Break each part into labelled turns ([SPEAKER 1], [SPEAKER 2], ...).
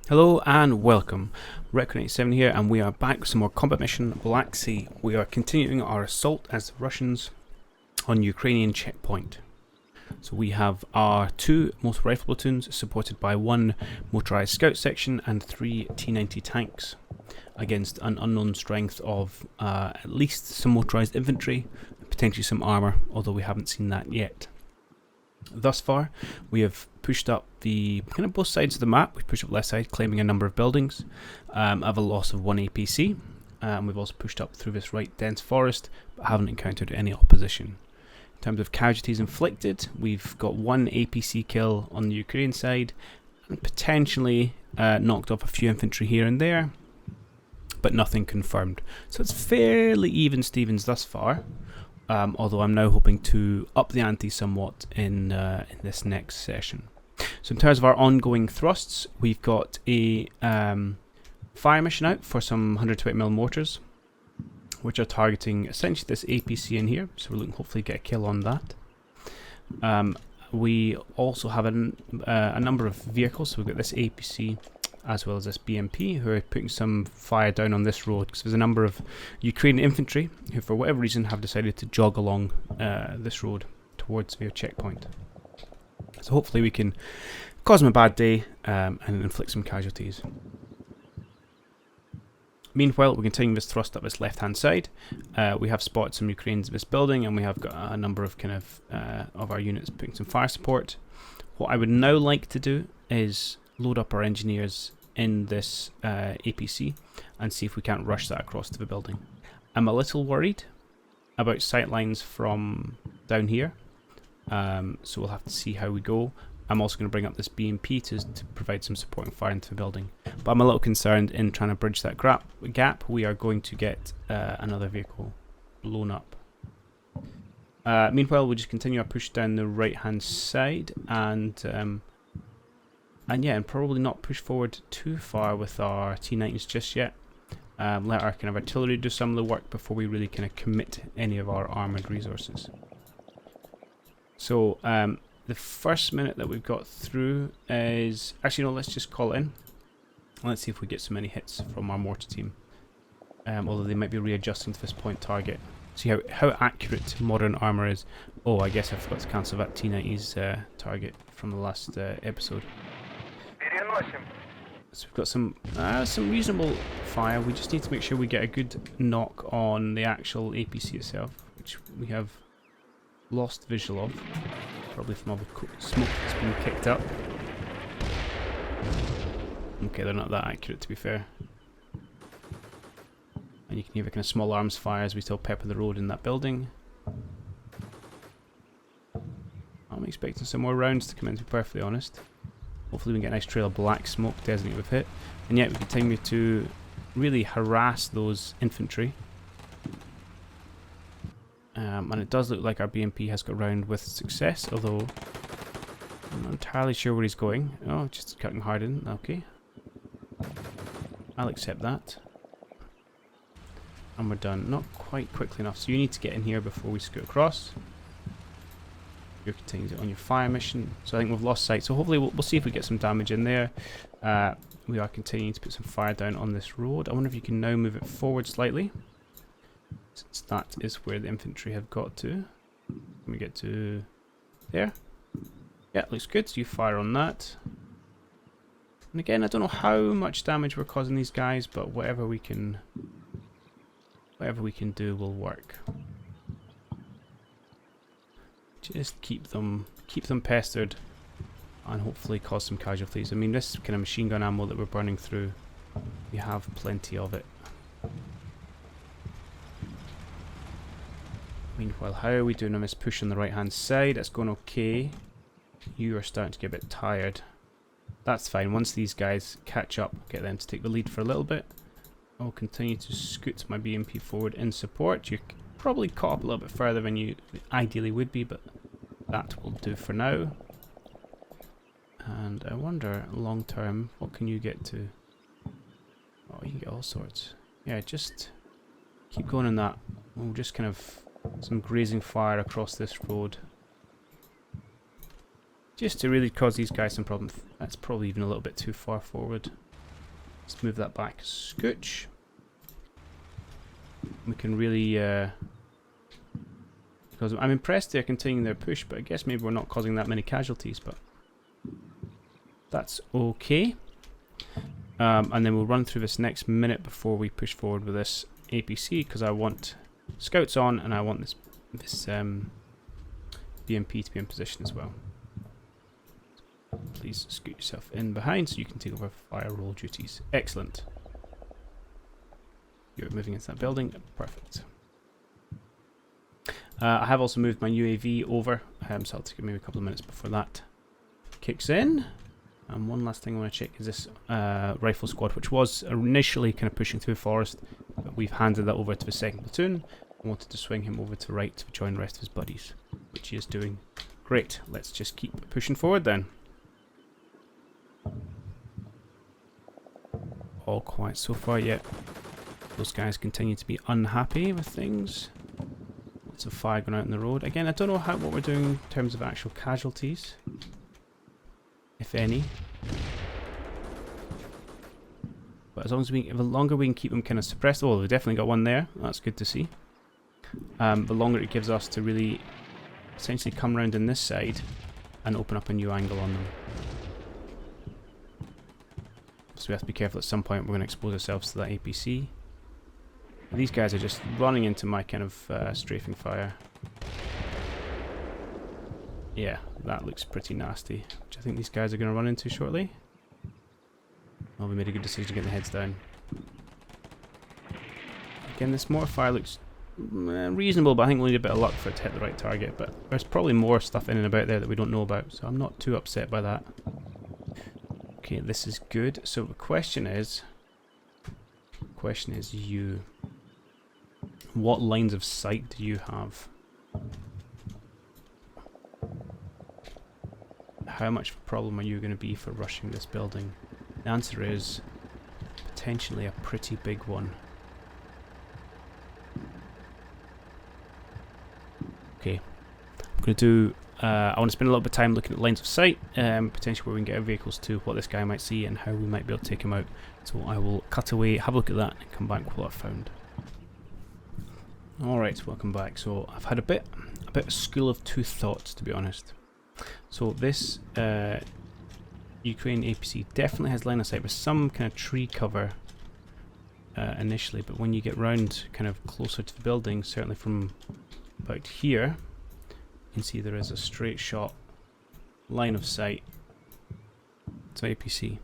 [SPEAKER 1] Hello and welcome. Recon87 here, and we are back with some more combat mission Black Sea. We are continuing our assault as the Russians on Ukrainian checkpoint. So we have our 2 motor rifle platoons supported by 1 motorized scout section and 3 T-90 tanks against an unknown strength of at least some motorized infantry, potentially some armour, although we haven't seen that yet. Thus far, we have pushed up the kind of both sides of the map. We've pushed up left side, claiming a number of buildings. Have a loss of 1 APC. We've also pushed up through this right dense forest, but haven't encountered any opposition. In terms of casualties inflicted, we've got 1 APC kill on the Ukrainian side, and potentially knocked off a few infantry here and there, but nothing confirmed. So it's fairly even Stevens thus far. Although I'm now hoping to up the ante somewhat in this next session. So in terms of our ongoing thrusts, we've got a fire mission out for some 120mm mortars, which are targeting essentially this APC in here. So we're looking hopefully get a kill on that. We also have a number of vehicles. So we've got this APC as well as this BMP, who are putting some fire down on this road, because there's a number of Ukrainian infantry who for whatever reason have decided to jog along this road towards their checkpoint. So hopefully we can cause them a bad day and inflict some casualties. Meanwhile, we're continuing this thrust up this left hand side. We have spotted some Ukrainians in this building, and we have got a number of of our units putting some fire support. What I would now like to do is load up our engineers in this APC and see if we can't rush that across to the building. I'm a little worried about sightlines from down here, so we'll have to see how we go. I'm also going to bring up this BMP to provide some support and fire into the building, but I'm a little concerned in trying to bridge that gap. We are going to get another vehicle blown up. Meanwhile, we'll just continue our push down the right hand side and probably not push forward too far with our T-90s just yet. Let our kind of artillery do some of the work before we really kind of commit any of our armoured resources. So the first minute that we've got through is... Actually no, let's just call it in. Let's see if we get so many hits from our mortar team. Although they might be readjusting to this point target. See how accurate modern armour is. Oh, I guess I forgot to cancel that T-90's target from the last episode. So we've got some reasonable fire. We just need to make sure we get a good knock on the actual APC itself, which we have lost visual of, probably from all the smoke that's been kicked up. Okay, they're not that accurate, to be fair. And you can hear the kind of small arms fire as we still pepper the road in that building. I'm expecting some more rounds to come in, to be perfectly honest. Hopefully we can get a nice trail of black smoke to designate we've hit. And yet we continue to really harass those infantry. And it does look like our BMP has got round with success, although I'm not entirely sure where he's going. Oh, just cutting hard in. Okay. I'll accept that. And we're done. Not quite quickly enough, so you need to get in here before we scoot across. You're continuing on your fire mission, so I think we've lost sight. So hopefully we'll see if we get some damage in there. We are continuing to put some fire down on this road. I wonder if you can now move it forward slightly, since that is where the infantry have got to. Can we get to there? Yeah, looks good. So you fire on that. And again, I don't know how much damage we're causing these guys, but whatever we can do will work. Just keep them pestered and hopefully cause some casualties. I mean, this kind of machine gun ammo that we're burning through, we have plenty of it. Meanwhile, how are we doing on this push on the right hand side? It's going okay. You are starting to get a bit tired. That's fine. Once these guys catch up, get them to take the lead for a little bit. I'll continue to scoot my BMP forward in support. You're probably caught up a little bit further than you ideally would be, but that will do for now. And I wonder, long term, what can you get to? Oh, you can get all sorts. Yeah, just keep going in that. We'll just kind of some grazing fire across this road. Just to really cause these guys some problems. That's probably even a little bit too far forward. Let's move that back. Scooch. We can really... because I'm impressed they're continuing their push, but I guess maybe we're not causing that many casualties, but that's okay. And then we'll run through this next minute before we push forward with this APC, because I want scouts on and I want this BMP to be in position as well. Please scoot yourself in behind so you can take over fire roll duties. Excellent. You're moving into that building. Perfect. I have also moved my UAV over, so I'll take maybe a couple of minutes before that kicks in. And one last thing I want to check is this rifle squad, which was initially kind of pushing through forest, but we've handed that over to the second platoon. I wanted to swing him over to right to join the rest of his buddies, which he is doing. Great, let's just keep pushing forward then. All quiet so far, yet those guys continue to be unhappy with things. Lots of fire going out on the road. Again, I don't know what we're doing in terms of actual casualties, if any. But as long as the longer we can keep them kind of suppressed. Oh, we've definitely got one there. That's good to see. The longer it gives us to really essentially come around in this side and open up a new angle on them. So we have to be careful. At some point we're going to expose ourselves to that APC. These guys are just running into my kind of strafing fire. Yeah, that looks pretty nasty, which I think these guys are going to run into shortly. Well, we made a good decision to get the heads down. Again, this mortar fire looks reasonable, but I think we need a bit of luck for it to hit the right target. But there's probably more stuff in and about there that we don't know about, so I'm not too upset by that. Okay, this is good. So the question is you. What lines of sight do you have? How much of a problem are you going to be for rushing this building? The answer is potentially a pretty big one. Okay, I'm going to do. I want to spend a little bit of time looking at lines of sight, potentially where we can get our vehicles to, what this guy might see, and how we might be able to take him out. So I will cut away, have a look at that, and come back with what I've found. Alright, welcome back. So I've had a bit of school of two thoughts, to be honest. So this Ukrainian APC definitely has line of sight with some kind of tree cover initially, but when you get round kind of closer to the building, certainly from about here, you can see there is a straight shot line of sight to APC.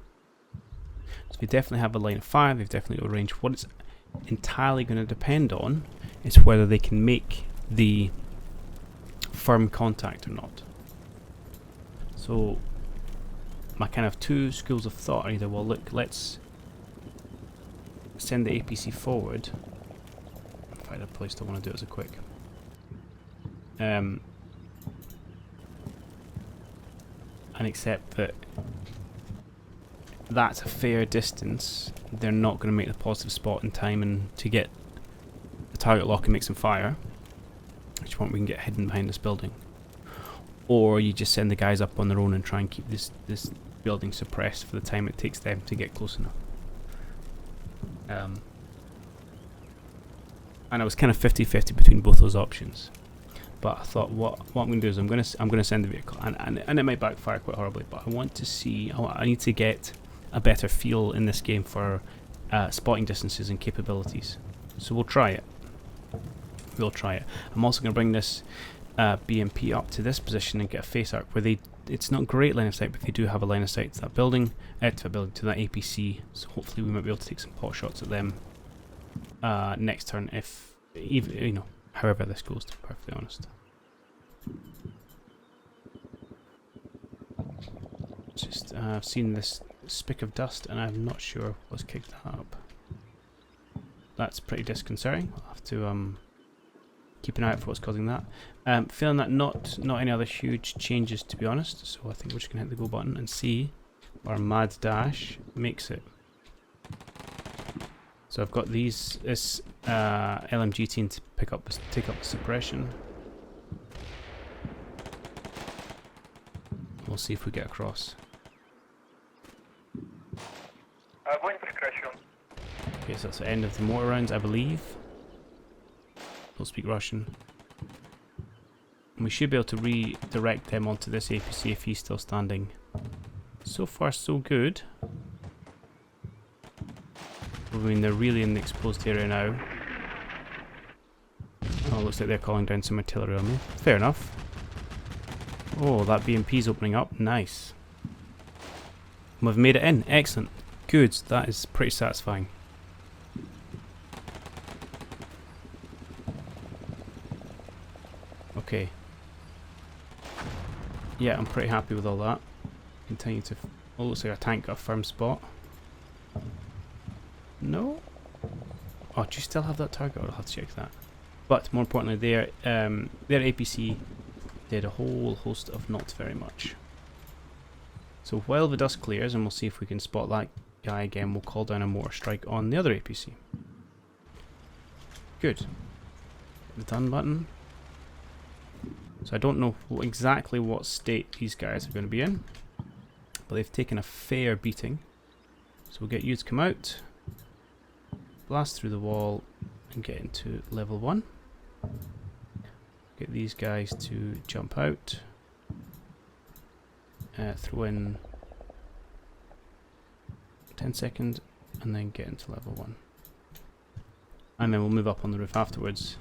[SPEAKER 1] So they definitely have a line of fire, they've definitely got a range. What it's entirely going to depend on is whether they can make the firm contact or not. So my kind of two schools of thought are either, well look, let's send the APC forward. Find a place I want to do it as a quick. And accept that that's a fair distance. They're not going to make the positive spot in time and to get the target lock and make some fire, which one we can get hidden behind this building. Or you just send the guys up on their own and try and keep this building suppressed for the time it takes them to get close enough. And I was kind of 50-50 between both those options. But I thought, what I'm going to do is I'm going to send the vehicle, and it might backfire quite horribly. But I want to see. I need to get a better feel in this game for spotting distances and capabilities. So we'll try it. We'll try it. I'm also going to bring this BMP up to this position and get a face arc where it's not great line of sight, but they do have a line of sight to that building, to that APC. So hopefully we might be able to take some pot shots at them next turn, if even however this goes, to be perfectly honest. Just I've seen this spick of dust and I'm not sure what's kicked that up. That's pretty disconcerting. I'll have to keep an eye out for what's causing that. Feeling that not any other huge changes, to be honest, so I think we're just going to hit the go button and see our mad dash makes it. So I've got this LMG team to take up the suppression. We'll see if we get across.
[SPEAKER 2] Going for
[SPEAKER 1] Okay, so that's the end of the mortar rounds, I believe. Don't speak Russian. And we should be able to redirect them onto this APC if he's still standing. So far, so good. I mean, they're really in the exposed area now. Oh, looks like they're calling down some artillery on me. Fair enough. Oh, that BMP's opening up. Nice. We've made it in. Excellent. Good. That is pretty satisfying. Okay. Yeah, I'm pretty happy with all that. Continue to... Oh, looks like our tank got a firm spot. No? Oh, do you still have that target? I'll have to check that. But more importantly, their APC did a whole host of not very much. So while the dust clears, and we'll see if we can spot that guy again, we'll call down a mortar strike on the other APC. Good. The done button. So I don't know exactly what state these guys are going to be in, but they've taken a fair beating. So we'll get you to come out, blast through the wall, and get into level 1. Get these guys to jump out. Throw in 10 seconds, and then get into level 1. And then we'll move up on the roof afterwards.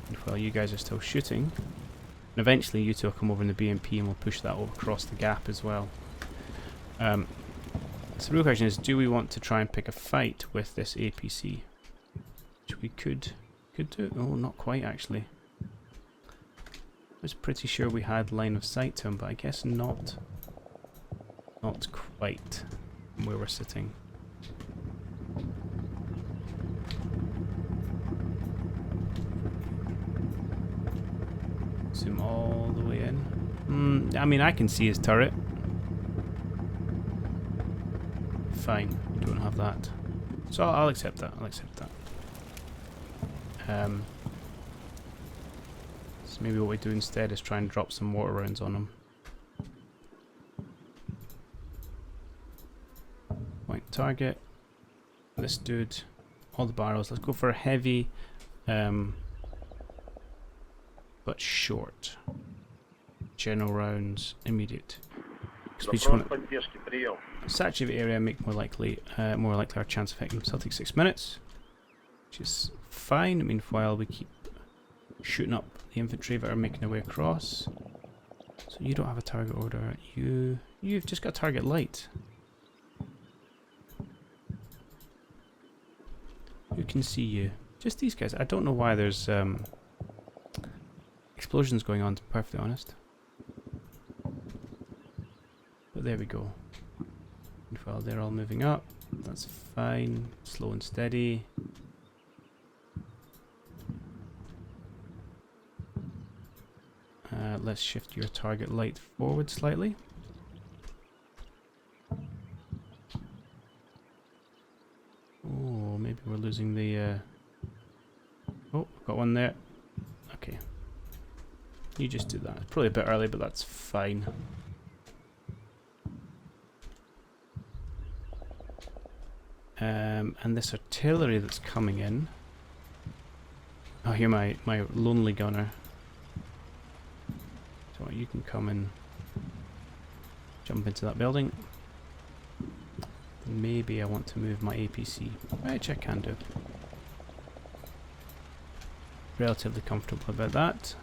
[SPEAKER 1] And while you guys are still shooting, and eventually you two will come over in the BMP and we'll push that over across the gap as well. So the real question is, do we want to try and pick a fight with this APC? Which we could do. Oh, not quite actually. I was pretty sure we had line of sight to him, but I guess not. Not quite from where we're sitting. Zoom all the way in. I mean, I can see his turret. Fine, we don't have that. So I'll accept that, I'll accept that. So maybe what we do instead is try and drop some mortar rounds on him. Point target. This dude. All the barrels. Let's go for a heavy, but short. General rounds. Immediate. Saturate area, make more likely our chance of hitting. So I'll take 6 minutes, which is fine. Meanwhile, we keep shooting up the infantry that are making their way across. So you don't have a target order. You've just got target light. Who can see you? Just these guys. I don't know why there's explosions going on, to be perfectly honest. But there we go. Well, they're all moving up. That's fine. Slow and steady. Let's shift your target light forward slightly. Oh, maybe we're losing the... Oh, got one there. Okay. You just do that. It's probably a bit early, but that's fine. And this artillery that's coming in. Oh, here my lonely gunner. So you can come and jump into that building. Maybe I want to move my APC, which I can do. Relatively comfortable about that.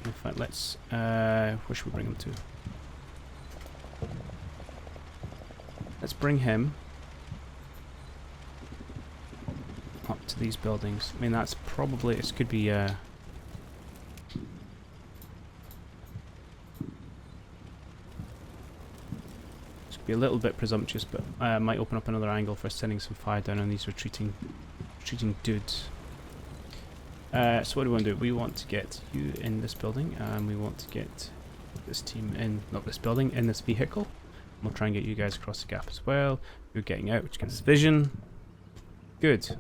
[SPEAKER 1] In fact, let's... where should we bring him to? Let's bring him up to these buildings. I mean, that's probably... This could be... This could be a little bit presumptuous, but I might open up another angle for sending some fire down on these retreating dudes. So what do we want to do? We want to get you in this building, and we want to get this team in... Not this building, in this vehicle. We'll try and get you guys across the gap as well. You're getting out, which gives us vision. Good.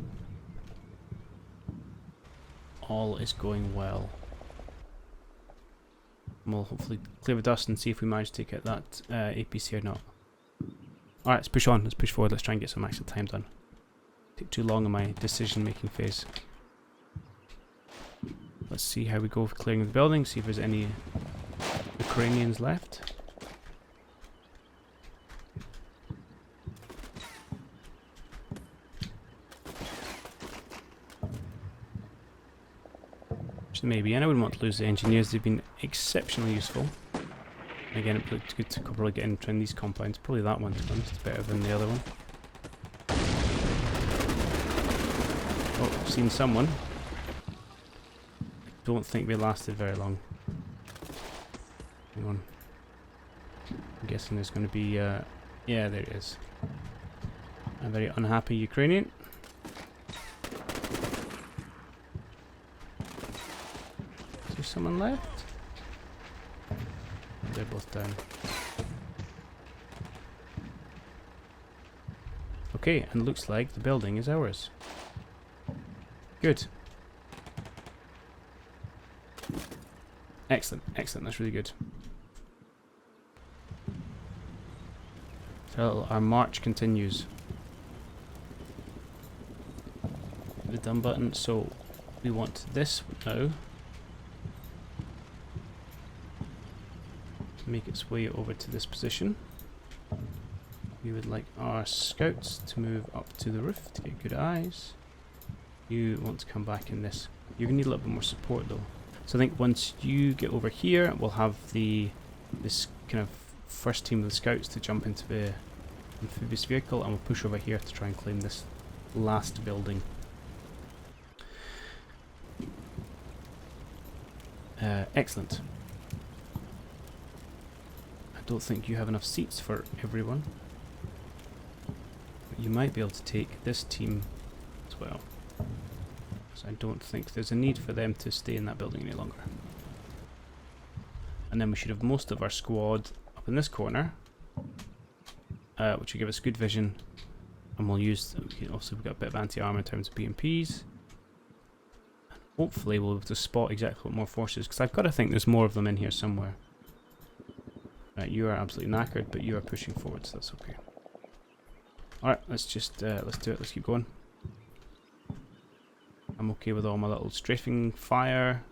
[SPEAKER 1] All is going well. And we'll hopefully clear the dust and see if we manage to get that APC or not. Alright, let's push on. Let's push forward. Let's try and get some actual time done. Take too long in my decision-making phase. Let's see how we go with clearing the building. See if there's any Ukrainians left. Maybe, and I wouldn't want to lose the engineers. They've been exceptionally useful. Again, it looked good to probably get into these compounds. Probably that one, to be honest, better than the other one. Oh, I've seen someone. Don't think they lasted very long. Hang on. I'm guessing there's going to be, yeah, there it is. A very unhappy Ukrainian. Is there someone left? They're both down. Okay, and looks like the building is ours. Good. Excellent, excellent, that's really good. So our march continues. The done button, so we want this now. Make its way over to this position. We would like our scouts to move up to the roof to get good eyes. You want to come back in this. You're going to need a little bit more support though. So I think once you get over here, we'll have this kind of first team of the scouts to jump into the amphibious vehicle, and we'll push over here to try and claim this last building. Excellent. I don't think you have enough seats for everyone, but you might be able to take this team as well. So I don't think there's a need for them to stay in that building any longer. And then we should have most of our squad up in this corner, which will give us good vision, and we'll use, also we've got a bit of anti-armor in terms of BMPs. And hopefully we'll be able to spot exactly what more forces, because I've got to think there's more of them in here somewhere. Right, you are absolutely knackered, but you are pushing forward, so that's okay. Alright, let's just, let's do it, let's keep going. I'm okay with all my little strafing fire.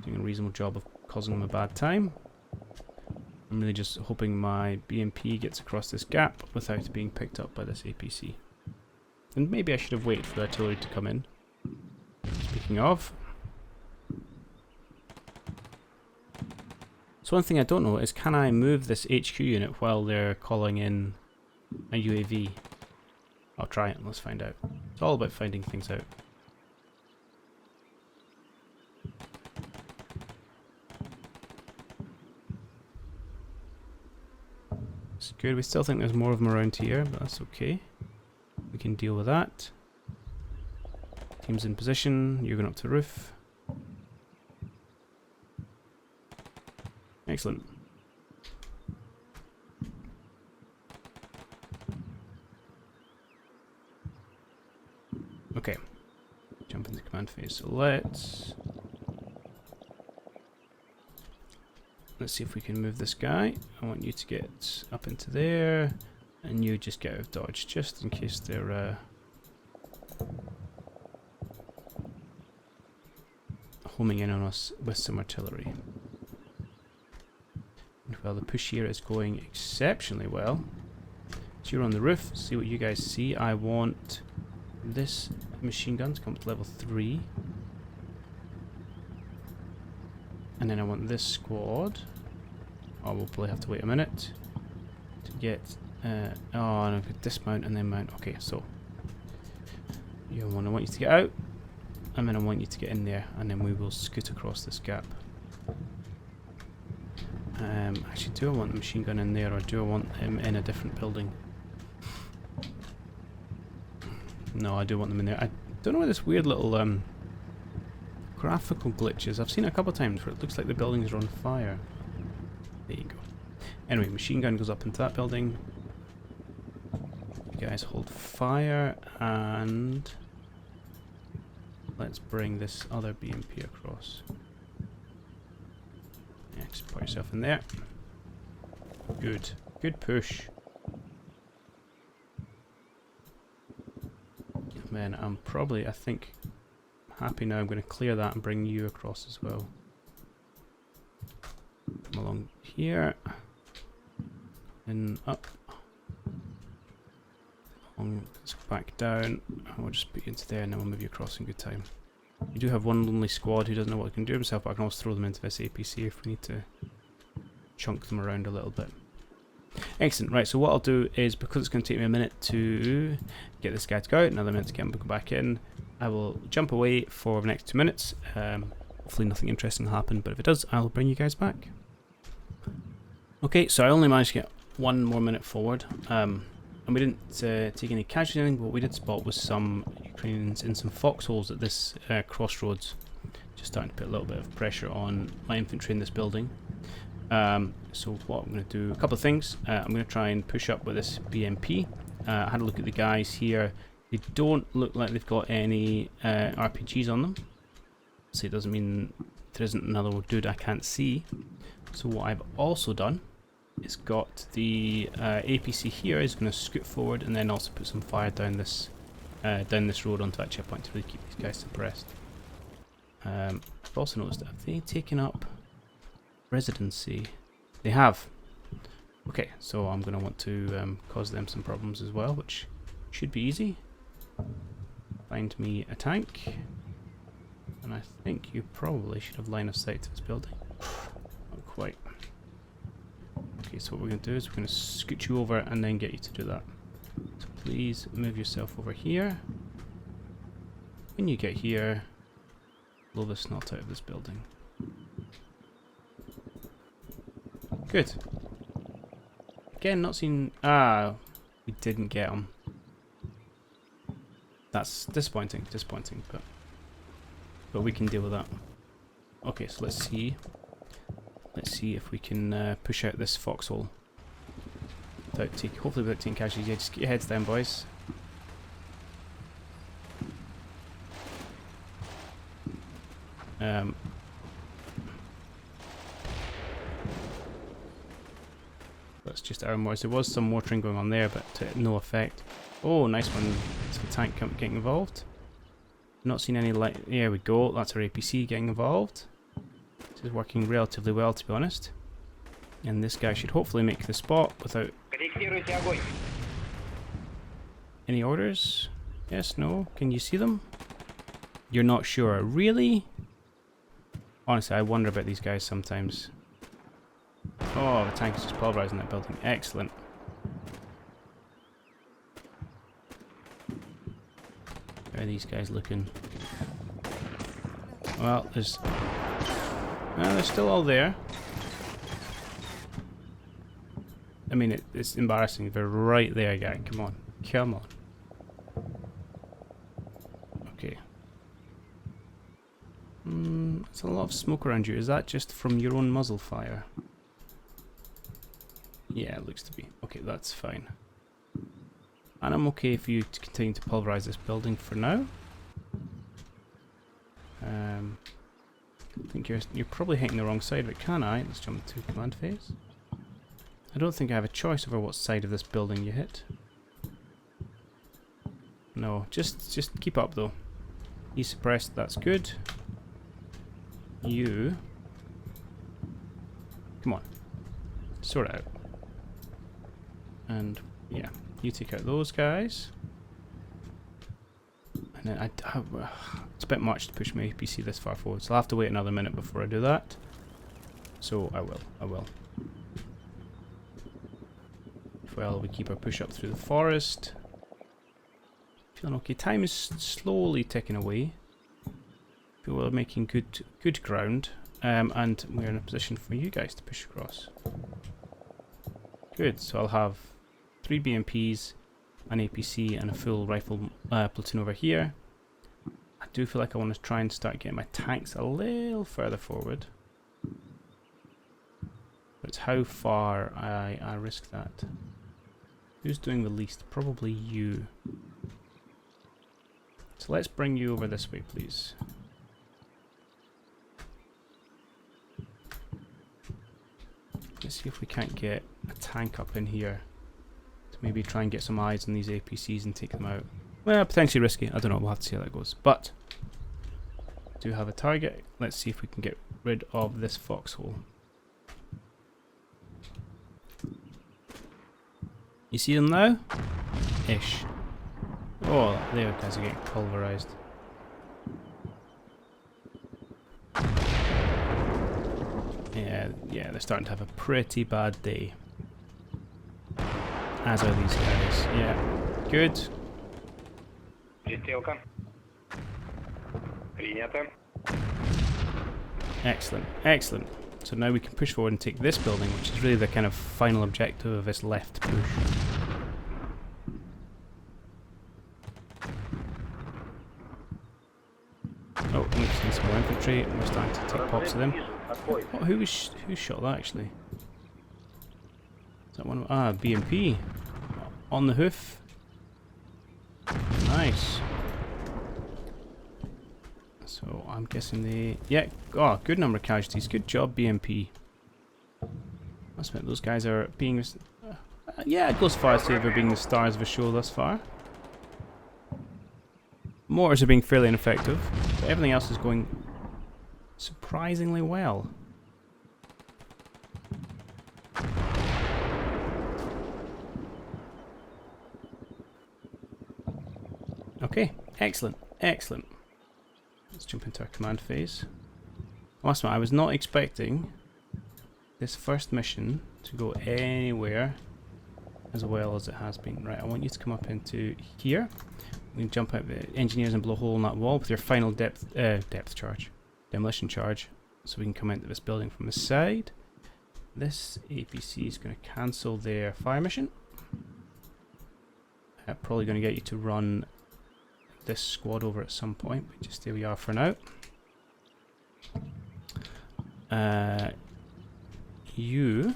[SPEAKER 1] Doing a reasonable job of causing them a bad time. I'm really just hoping my BMP gets across this gap without being picked up by this APC. And maybe I should have waited for the artillery to come in. Speaking of. So one thing I don't know is, can I move this HQ unit while they're calling in a UAV? I'll try it and let's find out. It's all about finding things out. It's good. We still think there's more of them around here, but that's okay. We can deal with that. Team's in position. You're going up to the roof. Excellent. Okay. Jump into command phase. So let's see if we can move this guy. I want you to get up into there, and you just get out of dodge, just in case they're homing in on us with some artillery. And while the push here is going exceptionally well, so you're on the roof, see what you guys see. I want this machine gun to come to level 3. And then I want this squad. Oh, we'll probably have to wait a minute to get. Oh, no, I could dismount and then mount. Okay, so I want you to get out, and then I want you to get in there, and then we will scoot across this gap. Actually, do I want the machine gun in there, or do I want him in a different building? No, I do want them in there. I don't know where this weird little graphical glitch is. I've seen it a couple of times where it looks like the buildings are on fire. There you go. Anyway, machine gun goes up into that building. You guys hold fire, and let's bring this other BMP across. Yeah, just put yourself in there. Good. Good push. of men. I'm probably, I think, happy now. I'm going to clear that and bring you across as well. Come along here. And up. Let's go back down. We'll just put you into there and then we'll move you across in good time. We do have one lonely squad who doesn't know what he can do himself, but I can also throw them into this APC if we need to chunk them around a little bit. Excellent. Right, so what I'll do is, because it's going to take me a minute to get this guy to go out, another minute to get him to go back in, I will jump away for the next 2 minutes. Hopefully nothing interesting will happen, but if it does, I'll bring you guys back. Okay, so I only managed to get 1 more minute forward. And we didn't take any casualties or anything, but what we did spot was some Ukrainians in some foxholes at this crossroads. Just starting to put a little bit of pressure on my infantry in this building. So what I'm going to do, a couple of things. I'm going to try and push up with this BMP. I had a look at the guys here. They don't look like they've got any RPGs on them. So it doesn't mean there isn't another dude I can't see. So what I've also done is got the APC here is going to scoot forward and then also put some fire down this road onto that checkpoint to really keep these guys suppressed. I've also noticed that have they taken up residency? They have. Okay, so I'm going to want to cause them some problems as well, which should be easy. Find me a tank, and I think you probably should have line of sight to this building. Not quite. Okay, so what we're going to do is we're going to scoot you over and then get you to do that. So please move yourself over here. When you get here, blow the snot out of this building. Good. Again, not seen... Ah, we didn't get him. That's disappointing, but we can deal with that. Okay, so let's see. Let's see if we can push out this foxhole without hopefully without taking casualties. Yeah, just get your heads down, boys. That's just our mortars. There was some mortaring going on there, but to no effect. Oh, nice one. So the tank getting involved. Not seen any light. There we go. That's our APC getting involved. This is working relatively well, to be honest. And this guy should hopefully make the spot without any orders. Yes, no. Can you see them? You're not sure. Really? Honestly, I wonder about these guys sometimes. Oh, the tank is just pulverizing that building. Excellent. How are these guys looking? Well, they're still all there. I mean, it's embarrassing. They're right there, guy. Come on. Come on. Okay. There's a lot of smoke around you. Is that just from your own muzzle fire? Yeah, it looks to be. Okay, that's fine. And I'm okay for you to continue to pulverize this building for now. I think you're probably hitting the wrong side of it, can I? Let's jump to command phase. I don't think I have a choice over what side of this building you hit. No, just keep up though. He's suppressed, that's good. You... Come on. Sort it out. And, yeah, you take out those guys. And then it's a bit much to push my APC this far forward, so I'll have to wait another minute before I do that. So I will. Well, we keep our push up through the forest. Feeling okay. Time is slowly ticking away. Feel we're making good ground, and we're in a position for you guys to push across. Good. So I'll have 3 BMPs, an APC, and a full rifle platoon over here. I do feel like I want to try and start getting my tanks a little further forward. But it's how far I risk that. Who's doing the least? Probably you. So let's bring you over this way, please. Let's see if we can't get a tank up in here to maybe try and get some eyes on these APCs and take them out. Well, potentially risky. I don't know. We'll have to see how that goes. But do have a target. Let's see if we can get rid of this foxhole. You see them now? Ish. Oh, there guys are getting pulverized. Yeah, they're starting to have a pretty bad day. As are these guys. Yeah. Good. Excellent, excellent. So now we can push forward and take this building, which is really the kind of final objective of this left push. Oh, we've seen some more infantry, and we're starting to take pops of them. Oh, who shot that actually? Is that one? Ah, BMP. On the hoof. Nice. So I'm guessing they... Yeah, oh, good number of casualties. Good job, BMP. Must admit, those guys are being... yeah, it goes far as to say they're being the stars of the show thus far. Mortars are being fairly ineffective, but everything else is going surprisingly well. Okay, excellent, excellent. Let's jump into our command phase. Last one, I was not expecting this first mission to go anywhere as well as it has been. Right, I want you to come up into here. We can jump out the engineers and blow a hole in that wall with your final depth charge, demolition charge, so we can come into this building from the side. This APC is going to cancel their fire mission. Probably going to get you to run this squad over at some point, but just there we are for now. You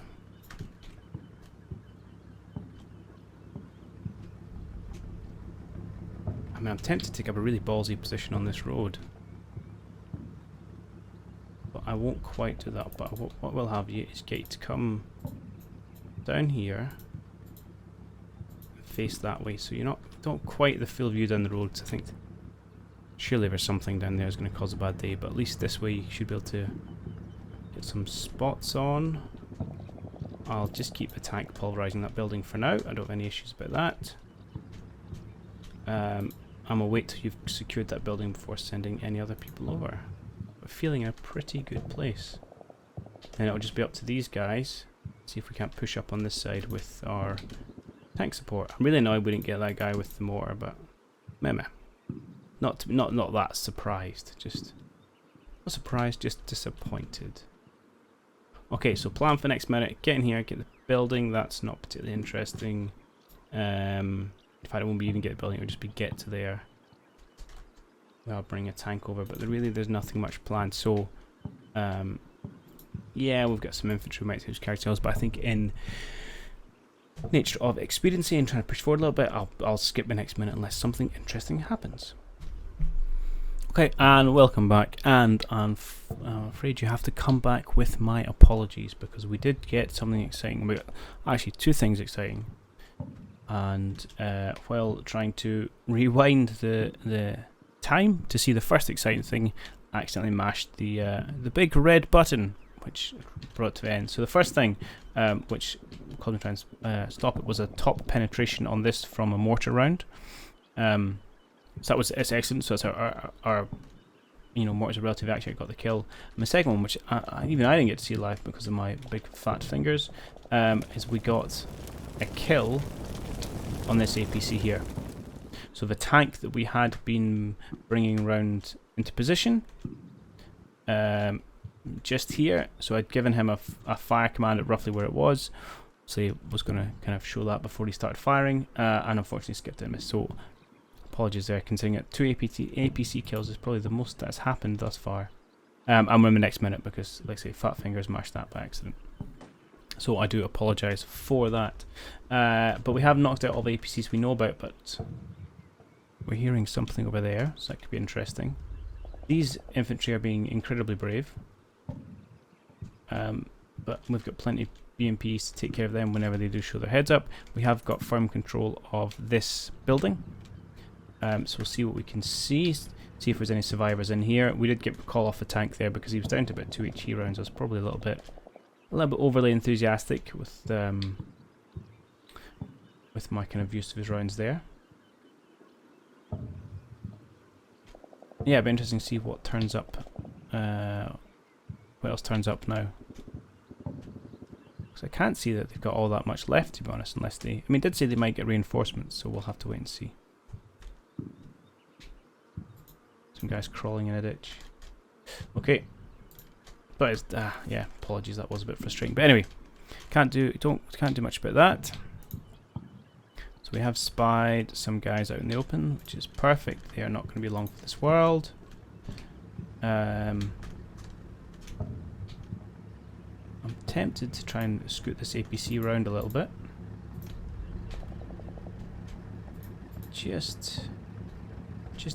[SPEAKER 1] I mean, I'm tempted to take up a really ballsy position on this road, but I won't quite do that. But what we'll have you is get you to come down here and face that way, so you're don't quite the full view down the road. I think surely there's something down there that's going to cause a bad day, but at least this way you should be able to get some spots on. I'll just keep the tank pulverizing that building for now. I don't have any issues about that. I'm gonna wait till you've secured that building before sending any other people over. We're feeling in a pretty good place. Then it'll just be up to these guys. See if we can't push up on this side with our tank support. I'm really annoyed we didn't get that guy with the mortar, but meh. Not that surprised. Just not surprised, just disappointed. Okay, so plan for the next minute. Get in here, get the building. That's not particularly interesting. In fact, it won't be even get the building, it'll just be get to there. I'll bring a tank over, but there's nothing much planned. So, yeah, we've got some infantry we might use cartels, but I think in nature of expediency and trying to push forward a little bit, I'll skip the next minute unless something interesting happens. Okay, and welcome back, and I'm afraid you have to come back with my apologies, because we did get something exciting. We got actually two things exciting. And while trying to rewind the time to see the first exciting thing, I accidentally mashed the big red button, which brought it to the end. So the first thing, which caused me to try and stop it, was a top penetration on this from a mortar round. So it's excellent. So it's our mortars are relatively accurate, got the kill. And the second one, which even I didn't get to see live because of my big fat fingers, is we got a kill on this APC here. So the tank that we had been bringing around into position, just here. So I'd given him a fire command at roughly where it was. So he was going to kind of show that before he started firing, and unfortunately skipped it and missed. So apologies there, considering it 2 APC kills is probably the most that's happened thus far. I'm in the next minute because, like I say, fat fingers mashed that by accident. So I do apologise for that. But we have knocked out all the APCs we know about, but we're hearing something over there, so that could be interesting. These infantry are being incredibly brave. But we've got plenty of BMPs to take care of them whenever they do show their heads up. We have got firm control of this building. So we'll see what we can see. See if there's any survivors in here. We did get call off the tank there because he was down to about 2 HE rounds. I was probably a little bit overly enthusiastic with my kind of use of his rounds there. Yeah, it'd be interesting to see what turns up. What else turns up now? Because I can't see that they've got all that much left, to be honest, unless they... I mean, did say they might get reinforcements, so we'll have to wait and see. Some guys crawling in a ditch. Okay. But it's... yeah, apologies, that was a bit frustrating. But anyway, can't do much about that. So we have spied some guys out in the open, which is perfect. They are not going to be long for this world. I'm tempted to try and scoot this APC around a little bit. Just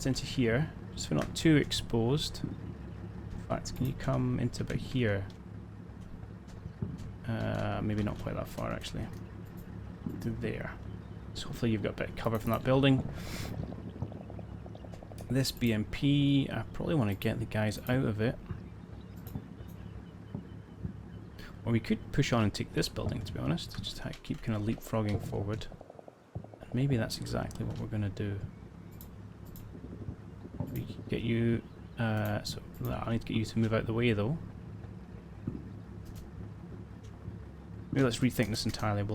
[SPEAKER 1] into here, just so we're not too exposed. In fact, can you come into about here? Maybe not quite that far actually. To there. So hopefully you've got a bit of cover from that building. This BMP, I probably want to get the guys out of it. Or we could push on and take this building, to be honest. Just keep kind of leapfrogging forward. And maybe that's exactly what we're going to do. We can get you... so I need to get you to move out the way, though. Maybe let's rethink this entirely.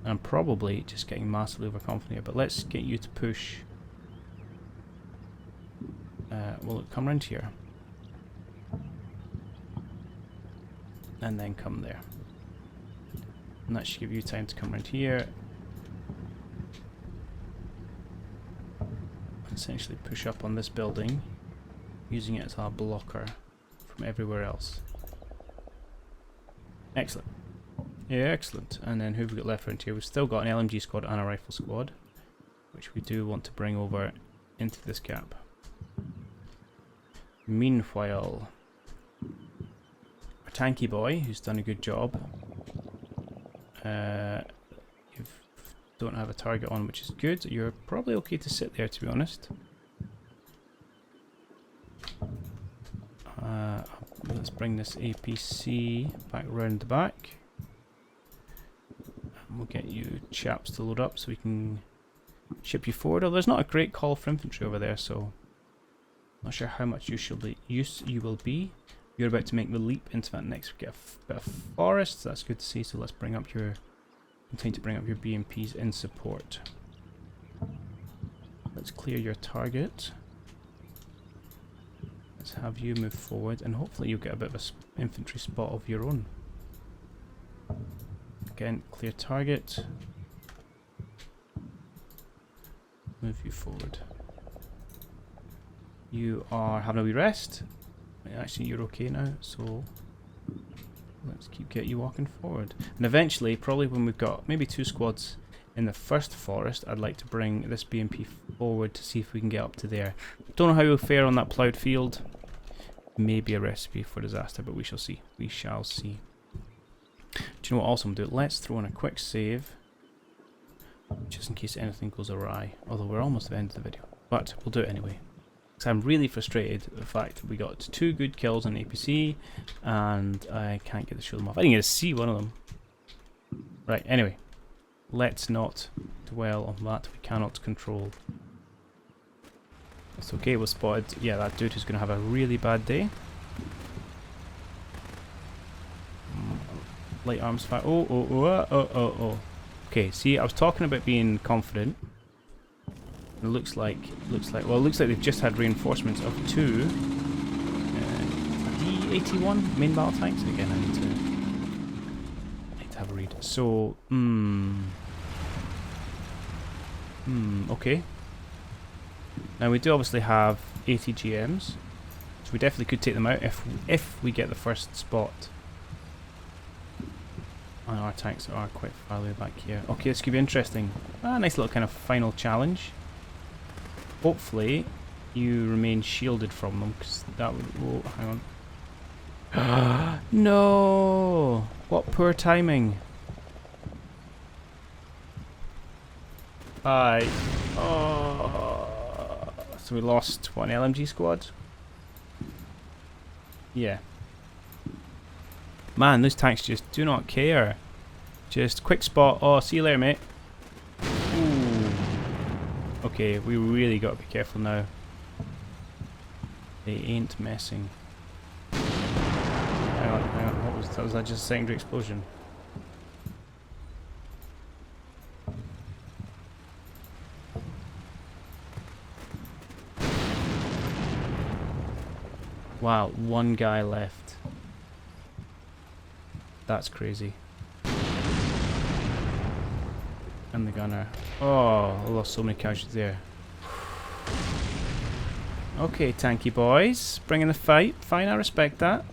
[SPEAKER 1] I'm probably just getting massively overconfident here, but let's get you to push... will it come around here? And then come there. And that should give you time to come around here. Essentially push up on this building, using it as a blocker from everywhere else. Excellent. Yeah, excellent. And then who have we got left around here? We've still got an LMG squad and a rifle squad, which we do want to bring over into this gap. Meanwhile, our tanky boy, who's done a good job, you don't have a target on, which is good. You're probably okay to sit there, to be honest. Let's bring this APC back round the back. And we'll get you chaps to load up so we can ship you forward. Although there's not a great call for infantry over there, so not sure how much use you will be. You're about to make the leap into that next bit of forest. So that's good to see. So let's bring up your... continue to bring up your BMPs in support. Let's clear your target. Let's have you move forward, and hopefully you'll get a bit of an infantry spot of your own. Again, clear target. Move you forward. You are having a wee rest. Actually, you're okay now, so let's get you walking forward. And eventually, probably when we've got maybe 2 squads in the first forest, I'd like to bring this BMP forward to see if we can get up to there. Don't know how we'll fare on that ploughed field. Maybe a recipe for disaster, but we shall see. We shall see. Do you know what else I'm doing? Let's throw in a quick save, just in case anything goes awry. Although we're almost at the end of the video, but we'll do it anyway. Because I'm really frustrated with the fact that we got 2 good kills on APC, and I can't get the show them off. I didn't get to see one of them. Right, anyway. Let's not dwell on that we cannot control. It's okay, we've spotted, yeah, that dude who's going to have a really bad day. Light arms fire. Oh. Okay, see, I was talking about being confident. It looks like they've just had reinforcements of 2 D81 main battle tanks. Again, I need to have a read. So, okay. Now we do obviously have 80 GMs, so we definitely could take them out if we get the first spot. And our tanks are quite far away back here. Okay, this could be interesting. Nice little kind of final challenge. Hopefully you remain shielded from them, because that would... Oh, hang on. No! What poor timing. Hi. Oh. So we lost, what, an LMG squad? Yeah. Man, those tanks just do not care. Just quick spot. Oh, see you later, mate. Ooh. Okay, we really got to be careful now. They ain't messing. Hang on, hang on. What was that? Was that just a secondary explosion? Wow, one guy left. That's crazy. And the gunner. Oh, I lost so many casualties there. Okay, tanky boys. Bringing the fight. Fine, I respect that.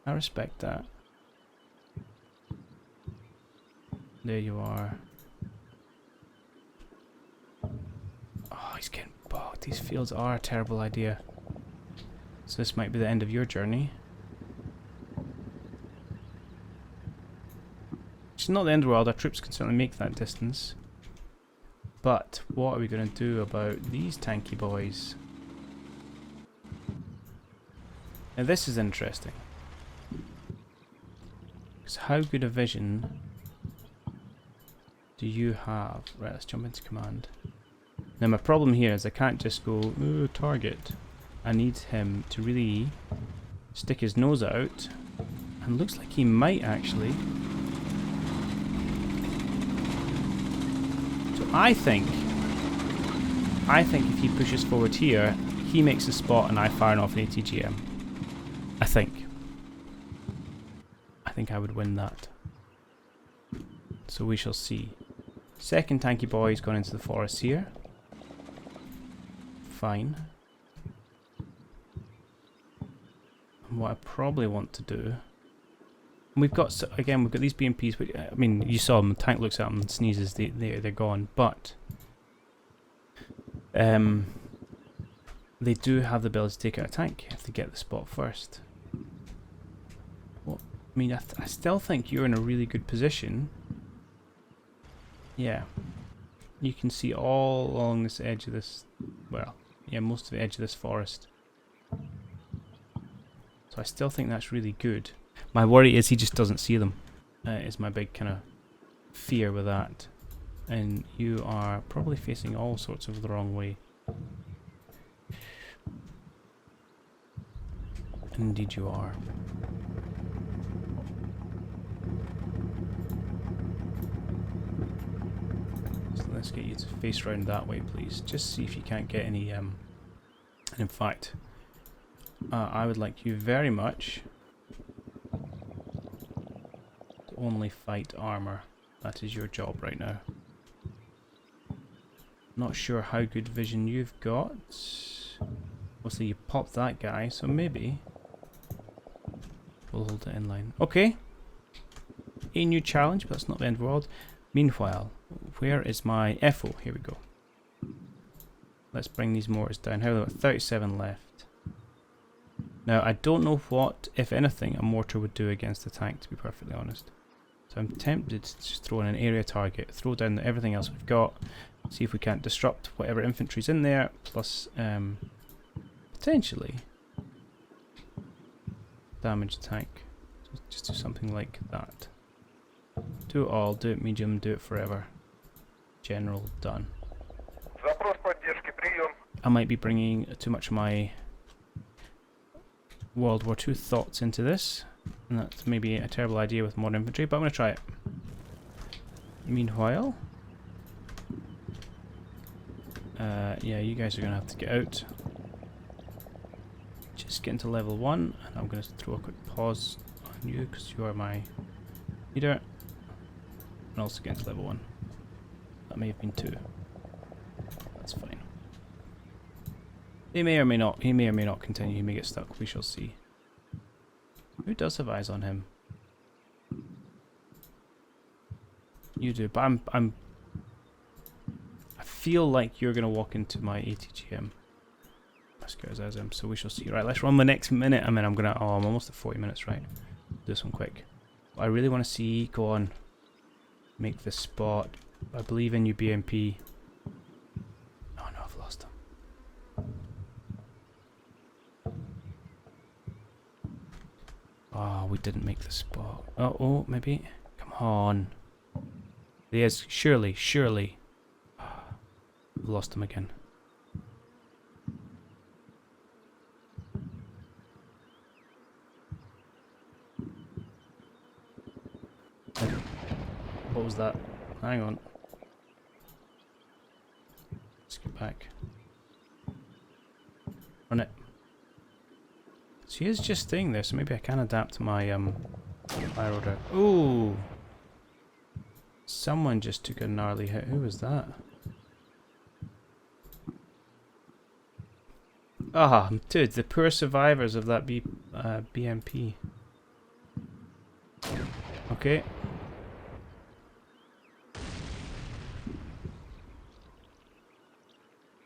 [SPEAKER 1] I respect that. There you are. Oh, he's getting bogged. These fields are a terrible idea. So this might be the end of your journey. It's not the end of the world. Our troops can certainly make that distance. But what are we going to do about these tanky boys? Now this is interesting. Because how good a vision do you have? Right, let's jump into command. Now my problem here is I can't just go, ooh, target. I need him to really stick his nose out. And looks like he might actually. So I think if he pushes forward here, he makes a spot and I fire off an ATGM. I think I would win that. So we shall see. Second tanky boy's gone into the forest here. Fine. And what I probably want to do... We've got, again, we've got these BMPs, but I mean, you saw them, the tank looks at them and sneezes, they're gone, but... they do have the ability to take out a tank if they get the spot first. Well, I mean, I still think you're in a really good position. Yeah. You can see all along this edge of this, well, yeah, most of the edge of this forest. So I still think that's really good. My worry is he just doesn't see them. Is my big kind of fear with that. And you are probably facing all sorts of the wrong way. Indeed you are. So let's get you to face round that way, please. Just see if you can't get any... And in fact, I would like you very much to only fight armor. That is your job right now. Not sure how good vision you've got. Obviously you popped that guy, so maybe we'll hold it in line. Okay. A new challenge, but that's not the end of the world. Meanwhile, where is my FO? Here we go. Let's bring these mortars down. How are they? 37 left. Now, I don't know what, if anything, a mortar would do against a tank, to be perfectly honest. So I'm tempted to just throw in an area target, throw down everything else we've got, see if we can't disrupt whatever infantry's in there, plus potentially damage the tank. Just do something like that. Do it all, do it medium, do it forever. General, done. I might be bringing too much of my World War II thoughts into this, and that's maybe a terrible idea with modern infantry, but I'm going to try it. Meanwhile, yeah, you guys are going to have to get out. Just get into level 1, and I'm going to throw a quick pause on you because you are my leader, and also get into level 1. That may have been 2. That's fine. He may or may not continue, he may get stuck, we shall see. Who does have eyes on him? You do, but I feel like you're gonna walk into my ATGM. Let's go as him, so we shall see. Right, let's run the next minute. I mean, I'm almost at 40 minutes, right? Do this one quick. I really want to see, go on. Make this spot. I believe in you, BMP. Oh no, I've Oh, we didn't make the spot. Oh, maybe. Come on. He is. Surely, surely. We've lost him again. What was that? Hang on. Let's get back. Run it. So he is just staying there, so maybe I can adapt my fire order. Ooh! Someone just took a gnarly hit. Who was that? Ah, dude, the poor survivors of that BMP. Okay.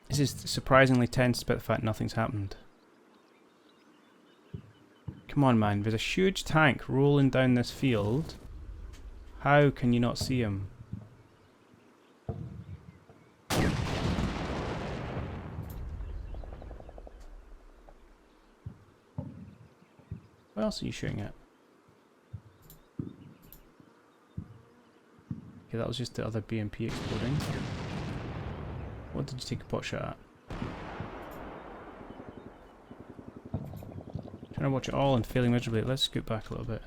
[SPEAKER 1] This is surprisingly tense about the fact nothing's happened. Come on, man. There's a huge tank rolling down this field. How can you not see him? What else are you shooting at? Okay, that was just the other BMP exploding. What did you take a pot shot at? Trying to watch it all and failing miserably. Let's scoot back a little bit.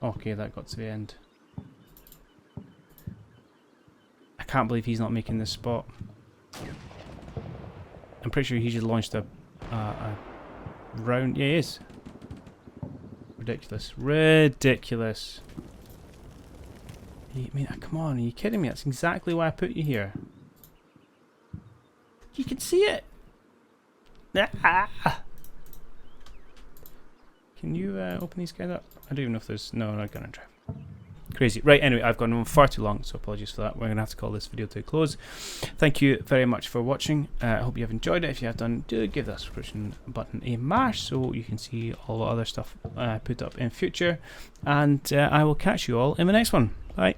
[SPEAKER 1] Okay, that got to the end. I can't believe he's not making this spot. I'm pretty sure he just launched a round. Yeah, he is. Ridiculous. Ridiculous. I mean, come on, are you kidding me? That's exactly why I put you here. You can see it! Ah! Can you open these guys up? I don't even know if there's... No, I'm not gonna try. Crazy. Right, anyway, I've gone on far too long, so apologies for that. We're going to have to call this video to a close. Thank you very much for watching. I hope you have enjoyed it. If you have done, do give that subscription button a mash so you can see all the other stuff I put up in future. And I will catch you all in the next one. Bye.